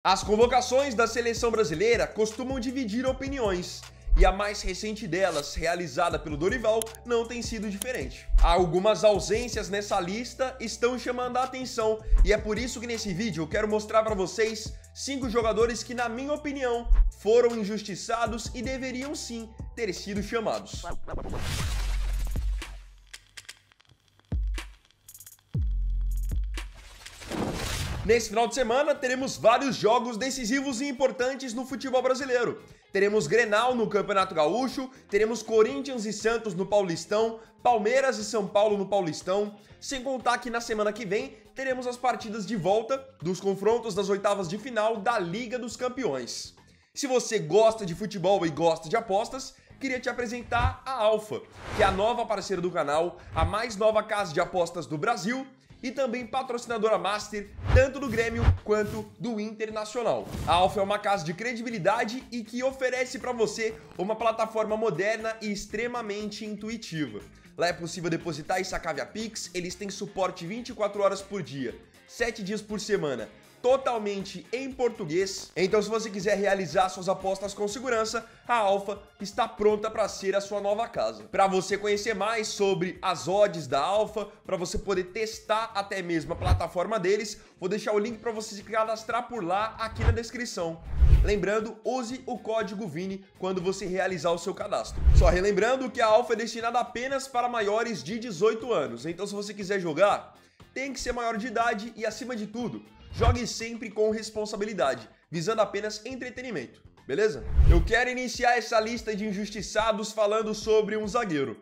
As convocações da seleção brasileira costumam dividir opiniões, e a mais recente delas, realizada pelo Dorival, não tem sido diferente. Algumas ausências nessa lista estão chamando a atenção, e é por isso que nesse vídeo eu quero mostrar para vocês 5 jogadores que, na minha opinião, foram injustiçados e deveriam sim ter sido chamados. Nesse final de semana, teremos vários jogos decisivos e importantes no futebol brasileiro. Teremos Grenal no Campeonato Gaúcho, teremos Corinthians e Santos no Paulistão, Palmeiras e São Paulo no Paulistão, sem contar que na semana que vem teremos as partidas de volta dos confrontos das oitavas de final da Liga dos Campeões. Se você gosta de futebol e gosta de apostas, queria te apresentar a Alfa, que é a nova parceira do canal, a mais nova casa de apostas do Brasil, e também patrocinadora master tanto do Grêmio quanto do Internacional. A Alfa é uma casa de credibilidade e que oferece para você uma plataforma moderna e extremamente intuitiva. Lá é possível depositar e sacar via Pix, eles têm suporte 24 horas por dia, 7 dias por semana, totalmente em português. Então, se você quiser realizar suas apostas com segurança, a Alfa está pronta para ser a sua nova casa. Para você conhecer mais sobre as odds da Alfa, para você poder testar até mesmo a plataforma deles, vou deixar o link para você se cadastrar por lá aqui na descrição. Lembrando, use o código VINI quando você realizar o seu cadastro. Só relembrando que a Alfa é destinada apenas para maiores de 18 anos. Então, se você quiser jogar, tem que ser maior de idade e, acima de tudo, jogue sempre com responsabilidade, visando apenas entretenimento, beleza? Eu quero iniciar essa lista de injustiçados falando sobre um zagueiro.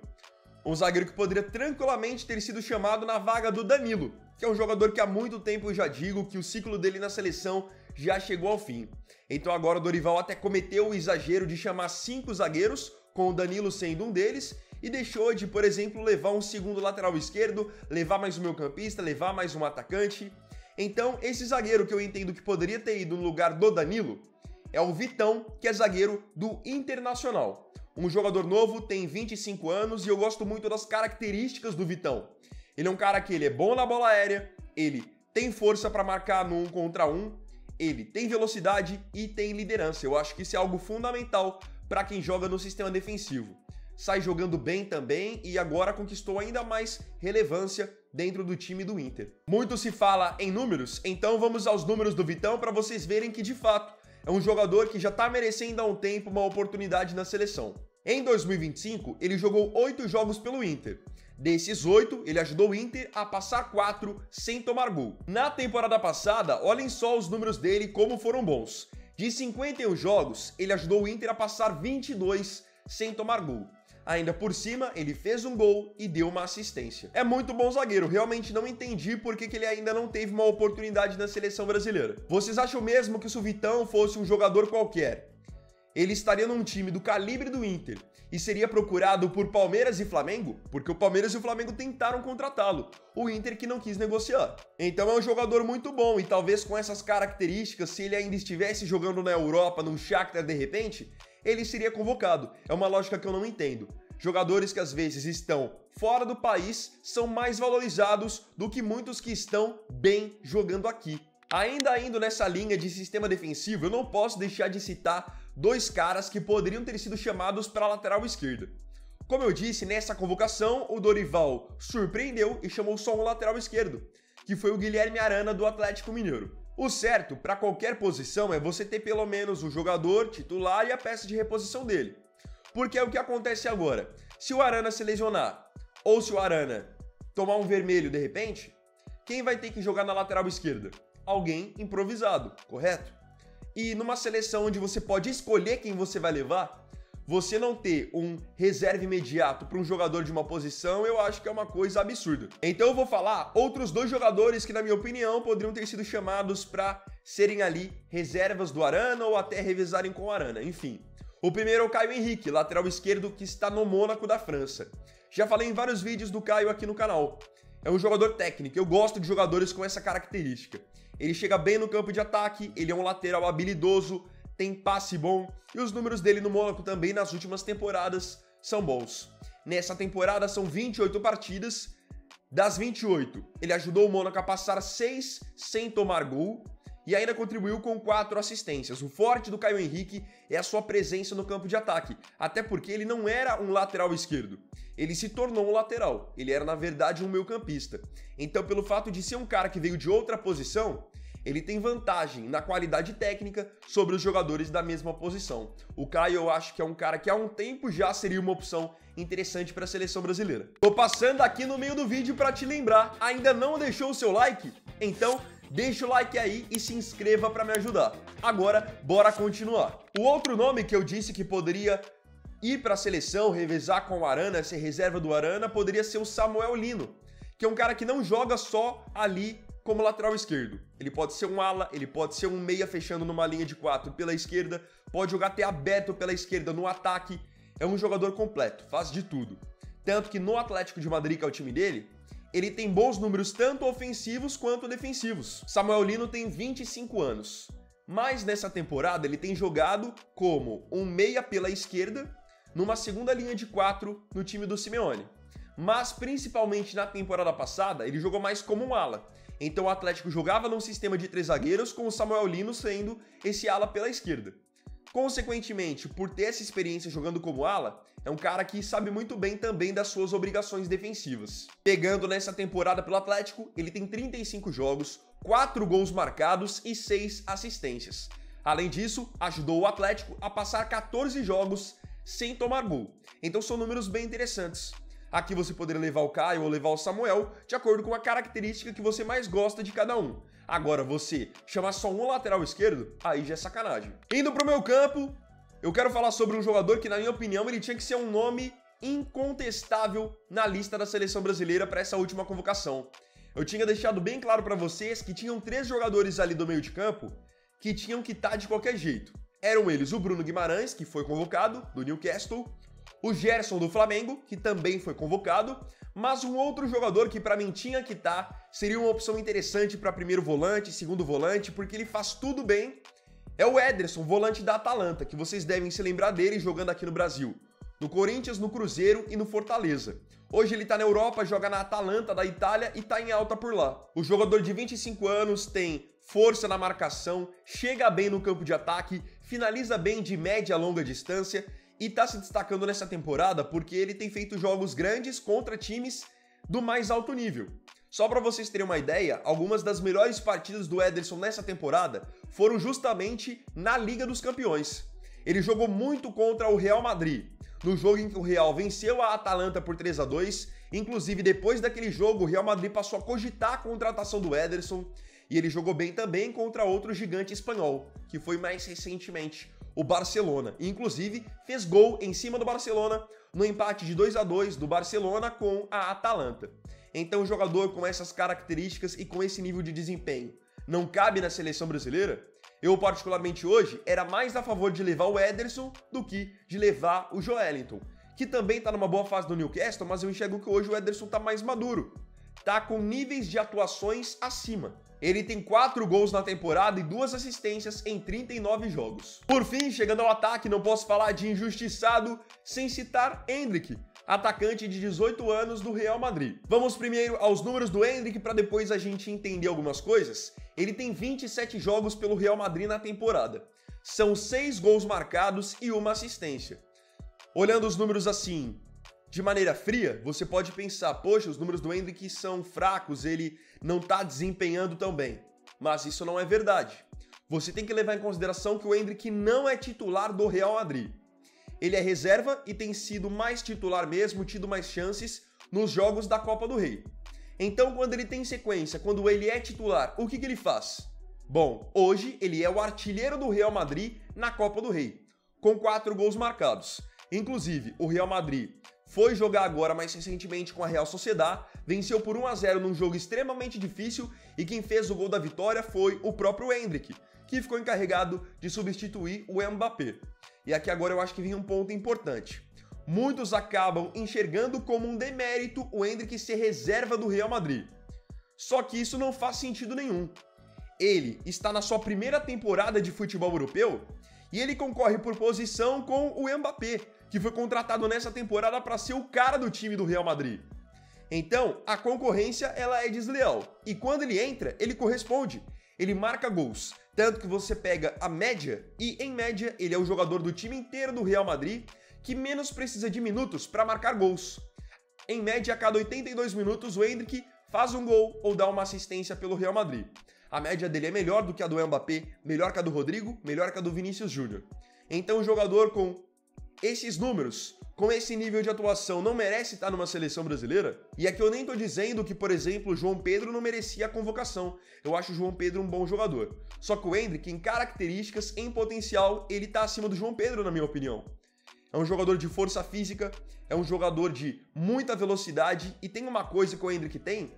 Um zagueiro que poderia tranquilamente ter sido chamado na vaga do Danilo, que é um jogador que há muito tempo eu já digo que o ciclo dele na seleção já chegou ao fim. Então agora o Dorival até cometeu o exagero de chamar 5 zagueiros, com o Danilo sendo um deles, e deixou de, por exemplo, levar um segundo lateral esquerdo, levar mais um meio-campista, levar mais um atacante. Então, esse zagueiro que eu entendo que poderia ter ido no lugar do Danilo é o Vitão, que é zagueiro do Internacional. Um jogador novo, tem 25 anos e eu gosto muito das características do Vitão. Ele é um cara que ele é bom na bola aérea, ele tem força para marcar no 1 contra 1, ele tem velocidade e tem liderança. Eu acho que isso é algo fundamental para quem joga no sistema defensivo. Sai jogando bem também e agora conquistou ainda mais relevância dentro do time do Inter. Muito se fala em números, então vamos aos números do Vitão para vocês verem que de fato é um jogador que já está merecendo há um tempo uma oportunidade na seleção. Em 2025, ele jogou 8 jogos pelo Inter. Desses 8, ele ajudou o Inter a passar 4 sem tomar gol. Na temporada passada, olhem só os números dele como foram bons. De 51 jogos, ele ajudou o Inter a passar 22 sem tomar gol. Ainda por cima, ele fez um gol e deu uma assistência. É muito bom zagueiro, realmente não entendi por que ele ainda não teve uma oportunidade na seleção brasileira. Vocês acham mesmo que se o Vitão fosse um jogador qualquer, ele estaria num time do calibre do Inter e seria procurado por Palmeiras e Flamengo? Porque o Palmeiras e o Flamengo tentaram contratá-lo, o Inter que não quis negociar. Então é um jogador muito bom e talvez com essas características, se ele ainda estivesse jogando na Europa, no Shakhtar de repente, ele seria convocado. É uma lógica que eu não entendo. Jogadores que às vezes estão fora do país são mais valorizados do que muitos que estão bem jogando aqui. Ainda indo nessa linha de sistema defensivo, eu não posso deixar de citar 2 caras que poderiam ter sido chamados para a lateral esquerda. Como eu disse, nessa convocação, o Dorival surpreendeu e chamou só um lateral esquerdo, que foi o Guilherme Arana do Atlético Mineiro. O certo para qualquer posição é você ter pelo menos o jogador titular e a peça de reposição dele. Porque é o que acontece agora. Se o Arana se lesionar ou se o Arana tomar um vermelho de repente, quem vai ter que jogar na lateral esquerda? Alguém improvisado, correto? E numa seleção onde você pode escolher quem você vai levar, você não ter um reserva imediato para um jogador de uma posição, eu acho que é uma coisa absurda. Então eu vou falar outros 2 jogadores que, na minha opinião, poderiam ter sido chamados para serem ali reservas do Arana ou até revezarem com o Arana, enfim. O primeiro é o Caio Henrique, lateral esquerdo que está no Mônaco da França. Já falei em vários vídeos do Caio aqui no canal. É um jogador técnico, eu gosto de jogadores com essa característica. Ele chega bem no campo de ataque, ele é um lateral habilidoso, tem passe bom e os números dele no Mônaco também nas últimas temporadas são bons. Nessa temporada são 28 partidas, das 28 ele ajudou o Mônaco a passar 6 sem tomar gol e ainda contribuiu com 4 assistências. O forte do Caio Henrique é a sua presença no campo de ataque, até porque ele não era um lateral esquerdo. Ele se tornou um lateral, ele era na verdade um meio-campista. Então, pelo fato de ser um cara que veio de outra posição, ele tem vantagem na qualidade técnica sobre os jogadores da mesma posição. O Caio eu acho que é um cara que há um tempo já seria uma opção interessante para a seleção brasileira. Tô passando aqui no meio do vídeo para te lembrar, ainda não deixou o seu like? Então deixa o like aí e se inscreva para me ajudar. Agora, bora continuar. O outro nome que eu disse que poderia ir para a seleção, revezar com o Arana, ser reserva do Arana, poderia ser o Samuel Lino, que é um cara que não joga só ali como lateral esquerdo. Ele pode ser um ala, ele pode ser um meia fechando numa linha de 4 pela esquerda, pode jogar até aberto pela esquerda no ataque. É um jogador completo, faz de tudo. Tanto que no Atlético de Madrid, que é o time dele, ele tem bons números tanto ofensivos quanto defensivos. Samuel Lino tem 25 anos, mas nessa temporada ele tem jogado como um meia pela esquerda, numa segunda linha de 4 no time do Simeone. Mas principalmente na temporada passada, ele jogou mais como um ala. Então o Atlético jogava num sistema de 3 zagueiros, com o Samuel Lino sendo esse ala pela esquerda. Consequentemente, por ter essa experiência jogando como ala, é um cara que sabe muito bem também das suas obrigações defensivas. Pegando nessa temporada pelo Atlético, ele tem 35 jogos, 4 gols marcados e 6 assistências. Além disso, ajudou o Atlético a passar 14 jogos sem tomar gol. Então são números bem interessantes. Aqui você poderia levar o Caio ou levar o Samuel, de acordo com a característica que você mais gosta de cada um. Agora, você chamar só um lateral esquerdo, aí já é sacanagem. Indo pro meu campo, eu quero falar sobre um jogador que, na minha opinião, ele tinha que ser um nome incontestável na lista da seleção brasileira para essa última convocação. Eu tinha deixado bem claro para vocês que tinham 3 jogadores ali do meio de campo que tinham que estar de qualquer jeito. Eram eles o Bruno Guimarães, que foi convocado, do Newcastle, o Gerson do Flamengo, que também foi convocado, mas um outro jogador que para mim tinha que estar seria uma opção interessante para primeiro volante, segundo volante, porque ele faz tudo bem, é o Ederson, volante da Atalanta, que vocês devem se lembrar dele jogando aqui no Brasil, no Corinthians, no Cruzeiro e no Fortaleza. Hoje ele tá na Europa, joga na Atalanta da Itália e tá em alta por lá. O jogador de 25 anos tem força na marcação, chega bem no campo de ataque, finaliza bem de média a longa distância e tá se destacando nessa temporada porque ele tem feito jogos grandes contra times do mais alto nível. Só para vocês terem uma ideia, algumas das melhores partidas do Ederson nessa temporada foram justamente na Liga dos Campeões. Ele jogou muito contra o Real Madrid, no jogo em que o Real venceu a Atalanta por 3-2, inclusive depois daquele jogo o Real Madrid passou a cogitar a contratação do Ederson, e ele jogou bem também contra outro gigante espanhol, que foi mais recentemente o Barcelona, e inclusive fez gol em cima do Barcelona no empate de 2-2 do Barcelona com a Atalanta. Então, um jogador com essas características e com esse nível de desempenho não cabe na seleção brasileira? Eu, particularmente hoje, era mais a favor de levar o Ederson do que de levar o Joelinton, que também tá numa boa fase do Newcastle, mas eu enxergo que hoje o Ederson tá mais maduro, tá com níveis de atuações acima. Ele tem 4 gols na temporada e 2 assistências em 39 jogos. Por fim, chegando ao ataque, não posso falar de injustiçado sem citar Endrick, atacante de 18 anos do Real Madrid. Vamos primeiro aos números do Endrick para depois a gente entender algumas coisas. Ele tem 27 jogos pelo Real Madrid na temporada. São 6 gols marcados e 1 assistência. Olhando os números assim, de maneira fria, você pode pensar, poxa, os números do Endrick são fracos, ele não está desempenhando tão bem. Mas isso não é verdade. Você tem que levar em consideração que o Endrick não é titular do Real Madrid. Ele é reserva e tem sido mais titular mesmo, tido mais chances nos jogos da Copa do Rei. Então, quando ele tem sequência, quando ele é titular, o que ele faz? Bom, hoje ele é o artilheiro do Real Madrid na Copa do Rei, com 4 gols marcados. Inclusive, o Real Madrid foi jogar agora mais recentemente com a Real Sociedad, venceu por 1-0 num jogo extremamente difícil e quem fez o gol da vitória foi o próprio Endrick, que ficou encarregado de substituir o Mbappé. E aqui agora eu acho que vem um ponto importante. Muitos acabam enxergando como um demérito o Endrick ser reserva do Real Madrid. Só que isso não faz sentido nenhum. Ele está na sua primeira temporada de futebol europeu e ele concorre por posição com o Mbappé, que foi contratado nessa temporada para ser o cara do time do Real Madrid. Então, a concorrência ela é desleal. E quando ele entra, ele corresponde. ele marca gols, tanto que você pega a média e, em média, ele é o jogador do time inteiro do Real Madrid que menos precisa de minutos para marcar gols. Em média, a cada 82 minutos, o Endrick faz um gol ou dá uma assistência pelo Real Madrid. A média dele é melhor do que a do Mbappé, melhor que a do Rodrigo, melhor que a do Vinícius Júnior. Então, um jogador com esses números, com esse nível de atuação, não merece estar numa seleção brasileira? E aqui eu nem tô dizendo que, por exemplo, o João Pedro não merecia a convocação. Eu acho o João Pedro um bom jogador. Só que o Endrick, em características, em potencial, ele tá acima do João Pedro, na minha opinião. É um jogador de força física, é um jogador de muita velocidade e tem uma coisa que o Endrick tem,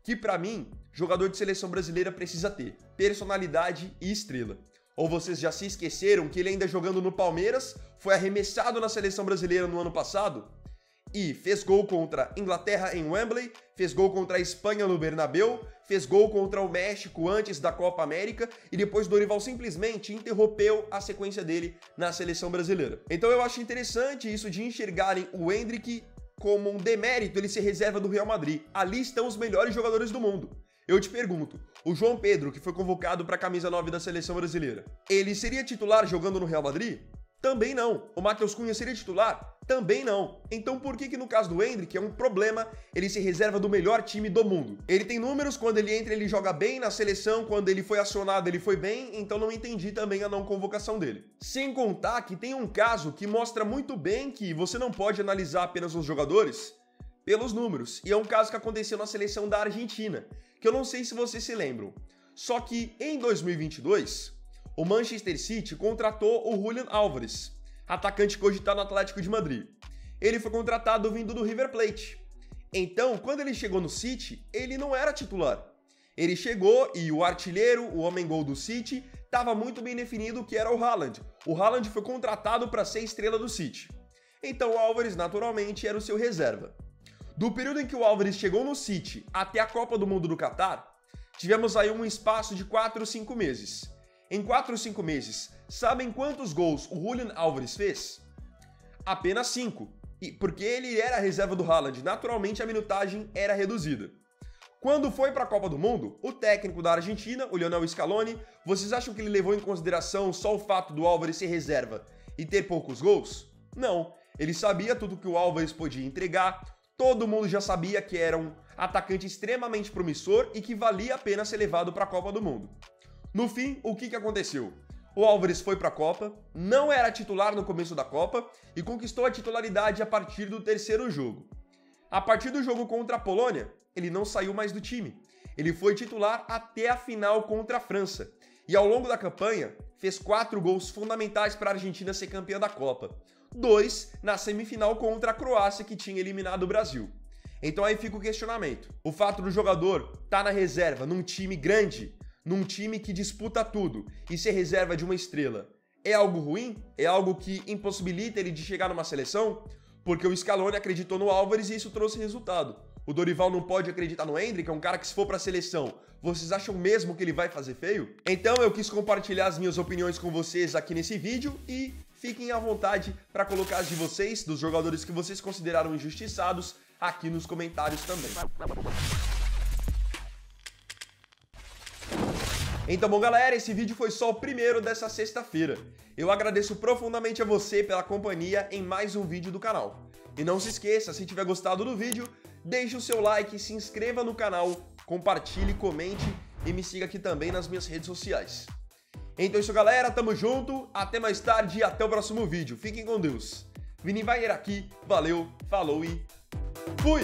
que pra mim, jogador de seleção brasileira precisa ter: personalidade e estrela. Ou vocês já se esqueceram que ele ainda jogando no Palmeiras foi arremessado na seleção brasileira no ano passado? E fez gol contra a Inglaterra em Wembley, fez gol contra a Espanha no Bernabéu, fez gol contra o México antes da Copa América e depois Dorival simplesmente interrompeu a sequência dele na seleção brasileira. Então eu acho interessante isso de enxergarem o Endrick como um demérito ele ser reserva do Real Madrid. Ali estão os melhores jogadores do mundo. Eu te pergunto, o João Pedro, que foi convocado para a camisa 9 da seleção brasileira, ele seria titular jogando no Real Madrid? Também não. O Matheus Cunha seria titular? Também não. Então por que no caso do Endrick é um problema ele se reserva do melhor time do mundo? Ele tem números, quando ele entra ele joga bem na seleção, quando ele foi acionado ele foi bem, então não entendi também a não convocação dele. Sem contar que tem um caso que mostra muito bem que você não pode analisar apenas os jogadores pelos números, e é um caso que aconteceu na seleção da Argentina, que eu não sei se vocês se lembram. Só que em 2022, o Manchester City contratou o Julián Álvares, atacante cogitado no Atlético de Madrid. Ele foi contratado vindo do River Plate. Então, quando ele chegou no City, ele não era titular. Ele chegou e o artilheiro, o homem-gol do City, estava muito bem definido que era o Haaland. O Haaland foi contratado para ser estrela do City. Então o Álvares, naturalmente, era o seu reserva. Do período em que o Álvares chegou no City até a Copa do Mundo do Catar, tivemos aí um espaço de 4 ou 5 meses. Em 4 ou 5 meses, sabem quantos gols o Julián Álvares fez? Apenas 5. Porque ele era a reserva do Haaland, naturalmente a minutagem era reduzida. Quando foi para a Copa do Mundo, o técnico da Argentina, o Lionel Scaloni, vocês acham que ele levou em consideração só o fato do Álvares ser reserva e ter poucos gols? Não. Ele sabia tudo que o Álvares podia entregar, todo mundo já sabia que era um atacante extremamente promissor e que valia a pena ser levado para a Copa do Mundo. No fim, o que aconteceu? O Álvares foi para a Copa, não era titular no começo da Copa e conquistou a titularidade a partir do 3º jogo. A partir do jogo contra a Polônia, ele não saiu mais do time. Ele foi titular até a final contra a França. E ao longo da campanha, fez 4 gols fundamentais para a Argentina ser campeã da Copa. 2 na semifinal contra a Croácia, que tinha eliminado o Brasil. Então aí fica o questionamento. O fato do jogador estar na reserva num time grande, num time que disputa tudo, e ser reserva de uma estrela, é algo ruim? É algo que impossibilita ele de chegar numa seleção? Porque o Scaloni acreditou no Álvares e isso trouxe resultado. O Dorival não pode acreditar no Endrick, é um cara que se for para a seleção, vocês acham mesmo que ele vai fazer feio? Então eu quis compartilhar as minhas opiniões com vocês aqui nesse vídeo e fiquem à vontade para colocar as de vocês, dos jogadores que vocês consideraram injustiçados, aqui nos comentários também. Então, bom galera, esse vídeo foi só o primeiro dessa sexta-feira. Eu agradeço profundamente a você pela companhia em mais um vídeo do canal. E não se esqueça, se tiver gostado do vídeo, deixe o seu like, se inscreva no canal, compartilhe, comente e me siga aqui também nas minhas redes sociais. Então é isso galera, tamo junto, até mais tarde e até o próximo vídeo. Fiquem com Deus. Vini Wagner aqui, valeu, falou e fui!